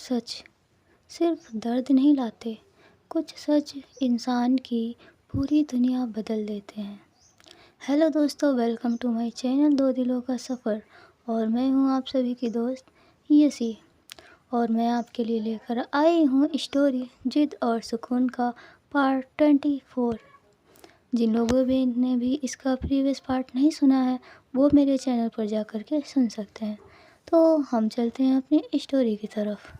सच सिर्फ दर्द नहीं लाते, कुछ सच इंसान की पूरी दुनिया बदल देते हैं। हेलो दोस्तों, वेलकम टू माय चैनल दो दिलों का सफ़र। और मैं हूं आप सभी की दोस्त यसी। और मैं आपके लिए लेकर आई हूं स्टोरी जिद और सुकून का पार्ट 24। जिन लोगों ने भी इसका प्रीवियस पार्ट नहीं सुना है वो मेरे चैनल पर जा कर के सुन सकते हैं। तो हम चलते हैं अपनी स्टोरी की तरफ।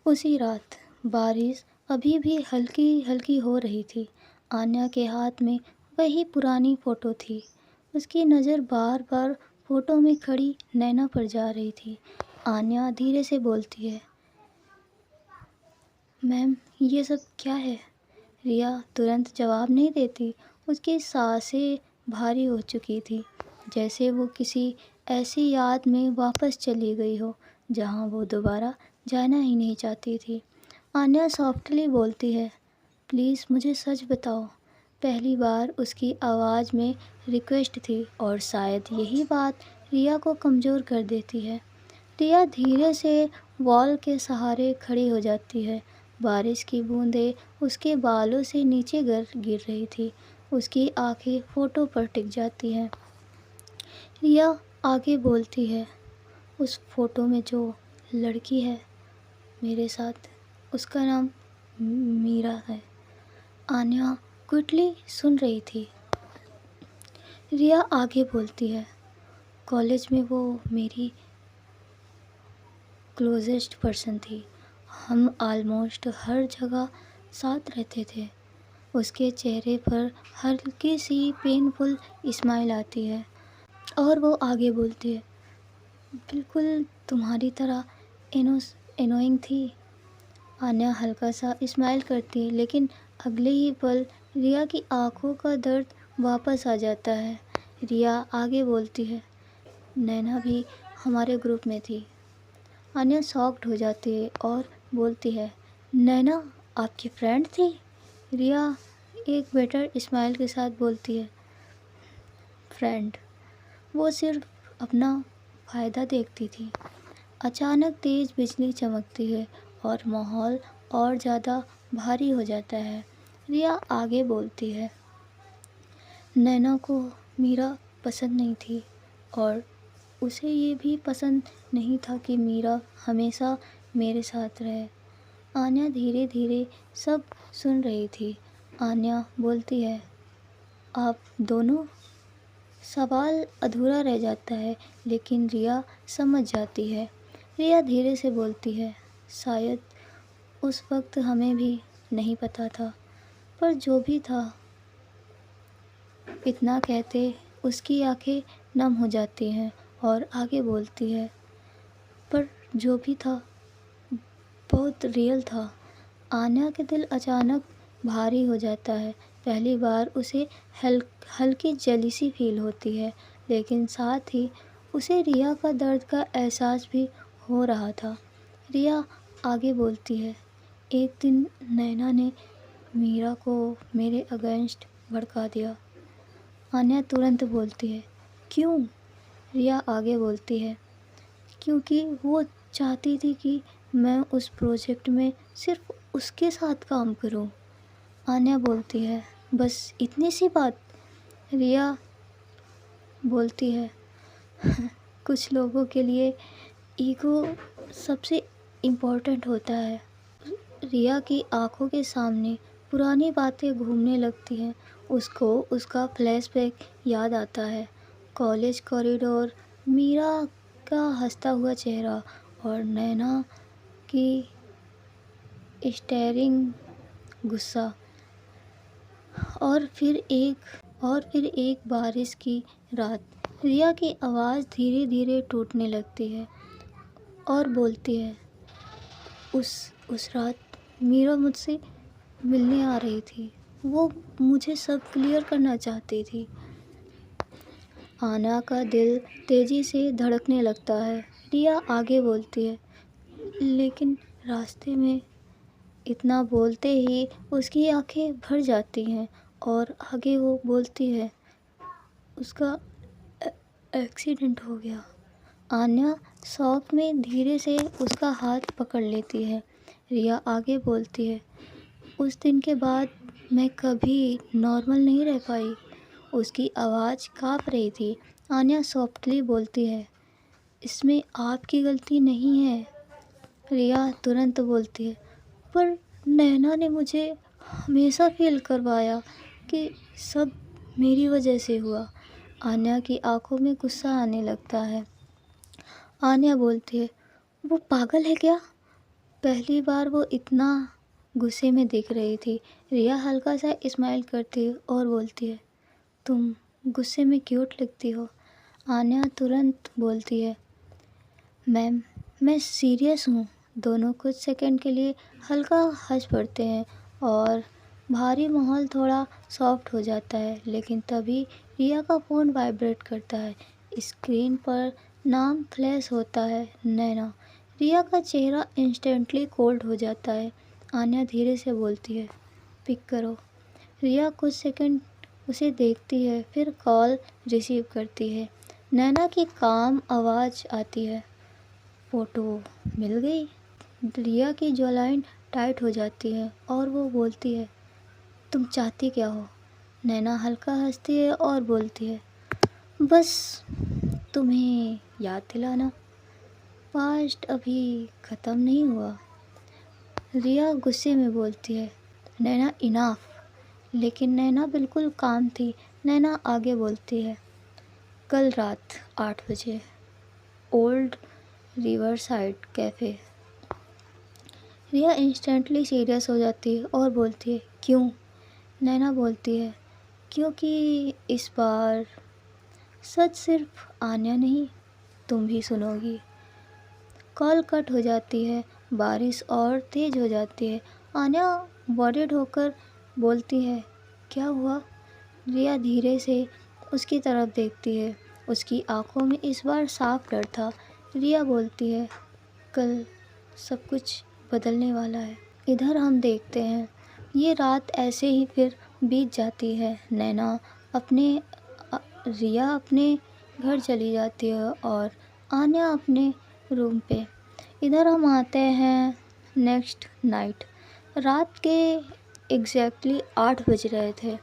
उसी रात बारिश अभी भी हल्की हल्की हो रही थी। आन्या के हाथ में वही पुरानी फ़ोटो थी। उसकी नज़र बार बार फ़ोटो में खड़ी नैना पर जा रही थी। आन्या धीरे से बोलती है, मैम ये सब क्या है? रिया तुरंत जवाब नहीं देती। उसकी सांसें भारी हो चुकी थी, जैसे वो किसी ऐसी याद में वापस चली गई हो जहाँ वो दोबारा जाना ही नहीं चाहती थी। आन्या सॉफ्टली बोलती है, प्लीज़ मुझे सच बताओ। पहली बार उसकी आवाज़ में रिक्वेस्ट थी और शायद यही बात रिया को कमज़ोर कर देती है। रिया धीरे से वॉल के सहारे खड़ी हो जाती है। बारिश की बूंदें उसके बालों से नीचे गिर रही थी। उसकी आंखें फ़ोटो पर टिक जाती हैं। रिया आगे बोलती है, उस फ़ोटो में जो लड़की है मेरे साथ, उसका नाम मीरा है। आन्या क्विकली सुन रही थी। रिया आगे बोलती है, कॉलेज में वो मेरी क्लोजेस्ट पर्सन थी। हम ऑलमोस्ट हर जगह साथ रहते थे। उसके चेहरे पर हल्की सी पेनफुल स्माइल आती है और वो आगे बोलती है, बिल्कुल तुम्हारी तरह एनोइंग थी। आन्या हल्का सा स्माइल करती है, लेकिन अगले ही पल रिया की आंखों का दर्द वापस आ जाता है। रिया आगे बोलती है, नैना भी हमारे ग्रुप में थी। आन्या शॉक्ड हो जाती है और बोलती है, नैना आपकी फ्रेंड थी? रिया एक बेटर स्माइल के साथ बोलती है, फ्रेंड? वो सिर्फ अपना फ़ायदा देखती थी। अचानक तेज़ बिजली चमकती है और माहौल और ज़्यादा भारी हो जाता है। रिया आगे बोलती है, नैना को मीरा पसंद नहीं थी और उसे ये भी पसंद नहीं था कि मीरा हमेशा मेरे साथ रहे। आन्या धीरे धीरे सब सुन रही थी। आन्या बोलती है, आप दोनों? सवाल अधूरा रह जाता है, लेकिन रिया समझ जाती है। रिया धीरे से बोलती है, शायद उस वक्त हमें भी नहीं पता था, पर जो भी था। इतना कहते उसकी आंखें नम हो जाती हैं और आगे बोलती है, पर जो भी था बहुत रियल था। आन्या के दिल अचानक भारी हो जाता है। पहली बार उसे हल्की जेलिसी फील होती है, लेकिन साथ ही उसे रिया का दर्द का एहसास भी हो रहा था। रिया आगे बोलती है, एक दिन नैना ने मीरा को मेरे अगेंस्ट भड़का दिया। आन्या तुरंत बोलती है, क्यों? रिया आगे बोलती है, क्योंकि वो चाहती थी कि मैं उस प्रोजेक्ट में सिर्फ उसके साथ काम करूं। आन्या बोलती है, बस इतनी सी बात? रिया बोलती है, कुछ लोगों के लिए ईगो सबसे इम्पोर्टेंट होता है। रिया की आंखों के सामने पुरानी बातें घूमने लगती हैं। उसको उसका फ्लैशबैक याद आता है। कॉलेज कॉरिडोर, मीरा का हंसता हुआ चेहरा और नैना की स्टेयरिंग गुस्सा। और फिर एक बारिश की रात। रिया की आवाज़ धीरे धीरे टूटने लगती है और बोलती है, उस रात मीरा मुझसे मिलने आ रही थी। वो मुझे सब क्लियर करना चाहती थी। आन्या का दिल तेज़ी से धड़कने लगता है। रिया आगे बोलती है, लेकिन रास्ते में। इतना बोलते ही उसकी आंखें भर जाती हैं और आगे वो बोलती है, उसका एक्सीडेंट हो गया। आन्या शॉक में धीरे से उसका हाथ पकड़ लेती है। रिया आगे बोलती है, उस दिन के बाद मैं कभी नॉर्मल नहीं रह पाई। उसकी आवाज़ काँप रही थी। आन्या सॉफ्टली बोलती है, इसमें आपकी गलती नहीं है। रिया तुरंत बोलती है, पर नैना ने मुझे हमेशा फील करवाया कि सब मेरी वजह से हुआ। आन्या की आंखों में गुस्सा आने लगता है। आन्या बोलती है, वो पागल है क्या? पहली बार वो इतना गुस्से में दिख रही थी। रिया हल्का सा स्माइल करती है और बोलती है, तुम गुस्से में क्यूट लगती हो। आन्या तुरंत बोलती है, मैम मैं सीरियस हूँ। दोनों कुछ सेकंड के लिए हल्का हंस पड़ते हैं और भारी माहौल थोड़ा सॉफ्ट हो जाता है। लेकिन तभी रिया का फ़ोन वाइब्रेट करता है। स्क्रीन पर नाम फ्लैश होता है, नैना। रिया का चेहरा इंस्टेंटली कोल्ड हो जाता है। आन्या धीरे से बोलती है, पिक करो। रिया कुछ सेकंड उसे देखती है, फिर कॉल रिसीव करती है। नैना की काम आवाज़ आती है, फ़ोटो मिल गई। रिया की जॉलाइन टाइट हो जाती है और वो बोलती है, तुम चाहती क्या हो? नैना हल्का हंसती है और बोलती है, बस तुम्हें याद दिलाना, पास्ट अभी ख़त्म नहीं हुआ। रिया गुस्से में बोलती है, नैना इनाफ। लेकिन नैना बिल्कुल काम थी। नैना आगे बोलती है, कल रात 8 बजे ओल्ड रिवर साइड कैफ़े। रिया इंस्टेंटली सीरियस हो जाती है और बोलती है, क्यों? नैना बोलती है, क्योंकि इस बार सच सिर्फ आन्या नहीं, तुम भी सुनोगी। कॉल कट हो जाती है। बारिश और तेज़ हो जाती है। आन्या वॉरिड होकर बोलती है, क्या हुआ? रिया धीरे से उसकी तरफ देखती है। उसकी आंखों में इस बार साफ डर था। रिया बोलती है, कल सब कुछ बदलने वाला है। इधर हम देखते हैं ये रात ऐसे ही फिर बीत जाती है। नैना अपने रिया अपने घर चली जाती है और आन्या अपने रूम पे। इधर हम आते हैं नेक्स्ट नाइट। रात के एग्जैक्टली 8 बज रहे थे।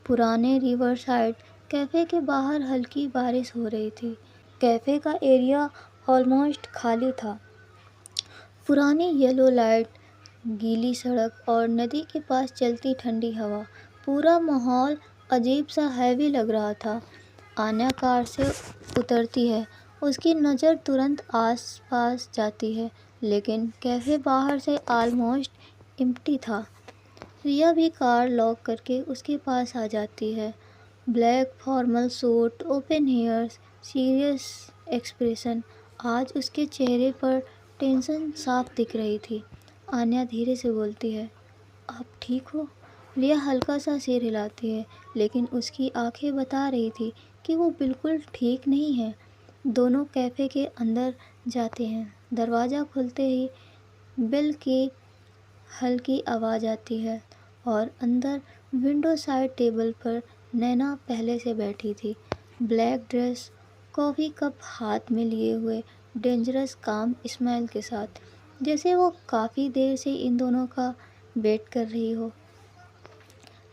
पुराने रिवर साइड कैफ़े के बाहर हल्की बारिश हो रही थी। कैफ़े का एरिया ऑलमोस्ट खाली था। पुरानी येलो लाइट, गीली सड़क और नदी के पास चलती ठंडी हवा, पूरा माहौल अजीब सा हैवी लग रहा था। आन्या कार से उतरती है। उसकी नज़र तुरंत आस-पास जाती है, लेकिन कैफ़े बाहर से ऑलमोस्ट एम्प्टी था। रिया भी कार लॉक करके उसके पास आ जाती है। Black formal suit, open hairs, serious expression. आज उसके चेहरे पर टेंशन साफ दिख रही थी। आन्या धीरे से बोलती है, आप ठीक हो? रिया हल्का सा सिर हिलाती है, लेकिन उसकी आंखें बता रही थी कि वो बिल्कुल ठीक नहीं है। दोनों कैफ़े के अंदर जाते हैं। दरवाज़ा खुलते ही बेल की हल्की आवाज़ आती है और अंदर विंडो साइड टेबल पर नैना पहले से बैठी थी। ब्लैक ड्रेस, कॉफ़ी कप हाथ में लिए हुए, डेंजरस काम स्माइल के साथ, जैसे वो काफ़ी देर से इन दोनों का वेट कर रही हो।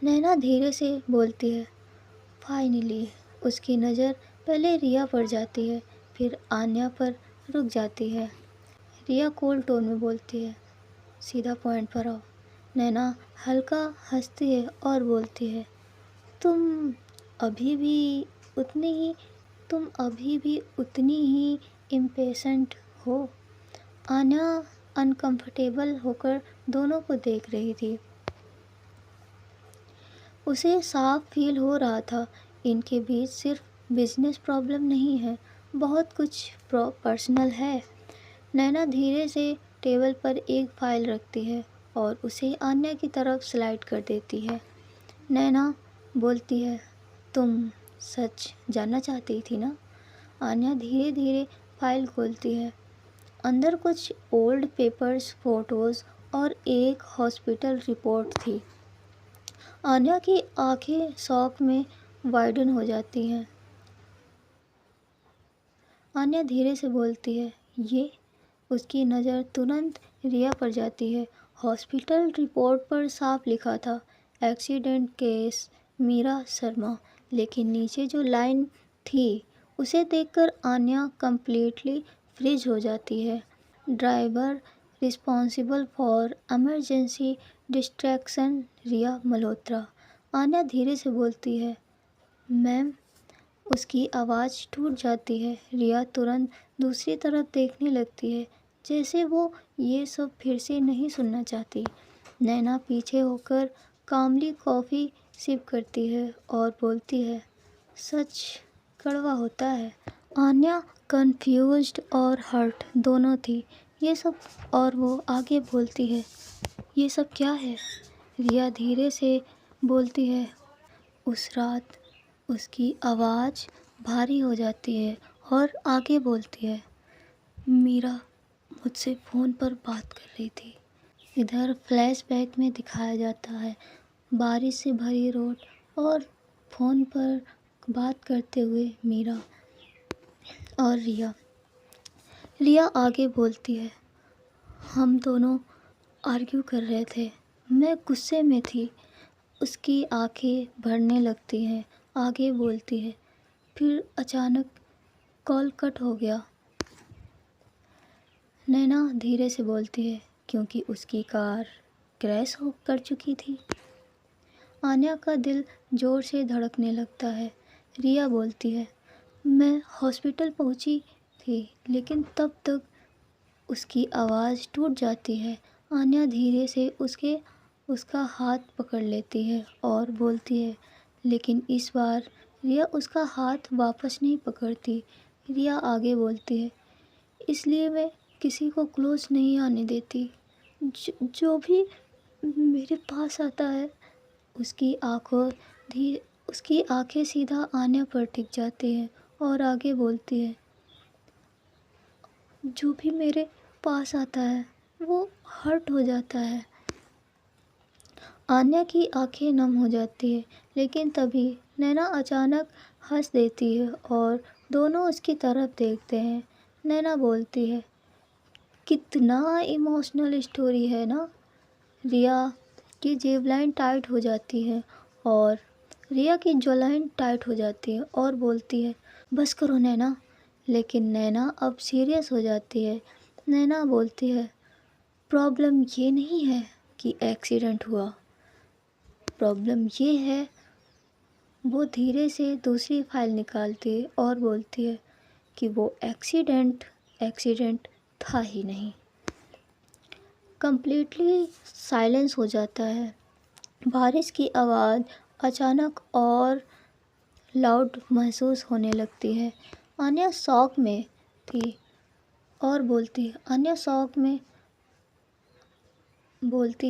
नैना धीरे से बोलती है, फाइनली। उसकी नज़र पहले रिया पर जाती है, फिर आन्या पर रुक जाती है। रिया कोल्ड टोन में बोलती है, सीधा पॉइंट पर आओ। नैना हल्का हंसती है और बोलती है, तुम अभी भी उतनी ही तुम अभी भी उतनी ही इम्पेशेंट हो। आन्या अनकंफर्टेबल होकर दोनों को देख रही थी। उसे साफ फील हो रहा था, इनके बीच सिर्फ बिजनेस प्रॉब्लम नहीं है, बहुत कुछ पर्सनल है। नैना धीरे से टेबल पर एक फाइल रखती है और उसे आन्या की तरफ स्लाइड कर देती है। नैना बोलती है, तुम सच जानना चाहती थी ना? आन्या धीरे धीरे फाइल खोलती है। अंदर कुछ ओल्ड पेपर्स, फोटोज़ और एक हॉस्पिटल रिपोर्ट थी। आन्या की आंखें शॉक में वाइडन हो जाती हैं। आन्या धीरे से बोलती है, ये? उसकी नज़र तुरंत रिया पर जाती है। हॉस्पिटल रिपोर्ट पर साफ लिखा था, एक्सीडेंट केस मीरा शर्मा। लेकिन नीचे जो लाइन थी उसे देखकर आन्या कंप्लीटली फ्रीज हो जाती है। Driver responsible for emergency distraction Riya Malhotra. Aanya धीरे से बोलती है, मैम। उसकी आवाज़ टूट जाती है। रिया तुरंत दूसरी तरफ देखने लगती है, जैसे वो ये सब फिर से नहीं सुनना चाहती। नैना पीछे होकर कामली कॉफ़ी सिप करती है और बोलती है, सच कड़वा होता है। आन्या कंफ्यूज्ड और हर्ट दोनों थी। ये सब और वो आगे बोलती है, ये सब क्या है? रिया धीरे से बोलती है, उस रात। उसकी आवाज़ भारी हो जाती है और आगे बोलती है, मीरा मुझसे फ़ोन पर बात कर रही थी। इधर फ्लैशबैक में दिखाया जाता है बारिश से भरी रोड और फ़ोन पर बात करते हुए मीरा और रिया। रिया आगे बोलती है, हम दोनों आर्ग्यू कर रहे थे। मैं गुस्से में थी। उसकी आंखें भरने लगती हैं। आगे बोलती है, फिर अचानक कॉल कट हो गया। नैना धीरे से बोलती है, क्योंकि उसकी कार क्रैश हो कर चुकी थी। आन्या का दिल ज़ोर से धड़कने लगता है। रिया बोलती है, मैं हॉस्पिटल पहुंची थी, लेकिन तब तक। उसकी आवाज़ टूट जाती है। आन्या धीरे से उसका हाथ पकड़ लेती है और बोलती है, लेकिन इस बार रिया उसका हाथ वापस नहीं पकड़ती। रिया आगे बोलती है, इसलिए मैं किसी को क्लोज नहीं आने देती। जो भी मेरे पास आता है। उसकी आंखें सीधा आन्या पर टिक जाती हैं और आगे बोलती है, जो भी मेरे पास आता है वो हर्ट हो जाता है। आन्या की आंखें नम हो जाती है, लेकिन तभी नैना अचानक हंस देती है और दोनों उसकी तरफ देखते हैं। नैना बोलती है, कितना इमोशनल स्टोरी है ना। रिया की जेबलाइन टाइट हो जाती है और बोलती है, बस करो नैना। लेकिन नैना अब सीरियस हो जाती है। नैना बोलती है, प्रॉब्लम ये नहीं है कि एक्सीडेंट हुआ। प्रॉब्लम ये है। वो धीरे से दूसरी फाइल निकालती है और बोलती है कि वो एक्सीडेंट था ही नहीं। कंप्लीटली साइलेंस हो जाता है। बारिश की आवाज़ अचानक और लाउड महसूस होने लगती है। आन्या शॉक में थी और बोलती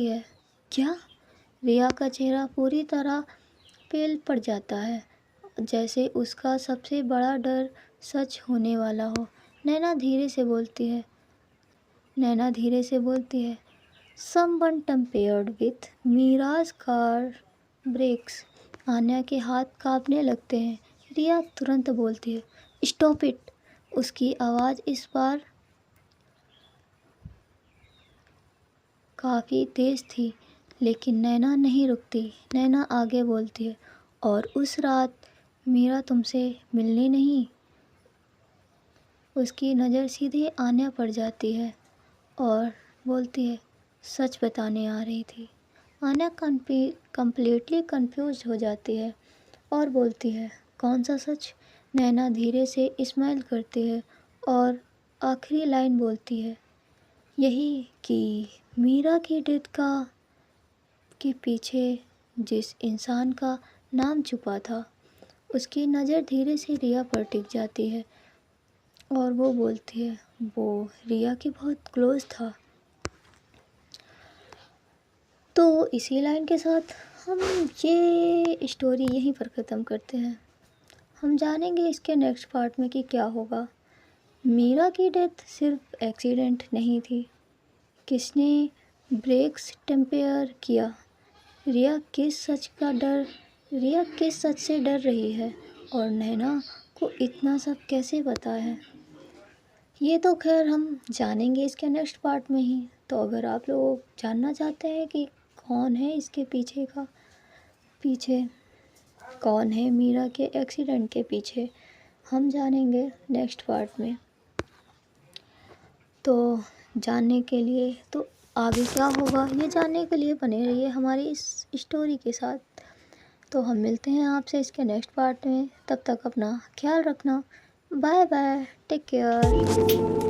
है, क्या? रिया का चेहरा पूरी तरह पेल पड़ जाता है, जैसे उसका सबसे बड़ा डर सच होने वाला हो। नैना धीरे से बोलती है, someone tampered with Miraj car brakes. Aanya के हाथ कांपने लगते हैं। रिया तुरंत बोलती है, स्टॉप इट। उसकी आवाज़ इस बार काफ़ी तेज़ थी, लेकिन नैना नहीं रुकती। नैना आगे बोलती है, और उस रात मीरा तुमसे मिलने नहीं। उसकी नज़र सीधे आन्या पर जाती है और बोलती है, सच बताने आ रही थी। आन्या कंप्लीटली कंफ्यूज हो जाती है और बोलती है, कौन सा सच? नैना धीरे से स्माइल करती है और आखिरी लाइन बोलती है, यही कि मीरा की डेथ के पीछे जिस इंसान का नाम छुपा था। उसकी नज़र धीरे से रिया पर टिक जाती है और वो बोलती है, वो रिया की बहुत क्लोज था। तो इसी लाइन के साथ हम ये स्टोरी यहीं पर ख़त्म करते हैं। हम जानेंगे इसके नेक्स्ट पार्ट में कि क्या होगा। मीरा की डेथ सिर्फ एक्सीडेंट नहीं थी। किसने ब्रेक्स टेम्पेयर किया? रिया किस सच से डर रही है और नैना को इतना सब कैसे पता है? ये तो खैर हम जानेंगे इसके नेक्स्ट पार्ट में ही। तो अगर आप लोग जानना चाहते हैं कि कौन है इसके पीछे कौन है मीरा के एक्सीडेंट के पीछे, हम जानेंगे नेक्स्ट पार्ट में। तो जानने के लिए तो आगे क्या होगा ये जानने के लिए बने रहिए हमारी इस स्टोरी के साथ। तो हम मिलते हैं आपसे इसके नेक्स्ट पार्ट में, तब तक अपना ख्याल रखना। Bye bye, take care.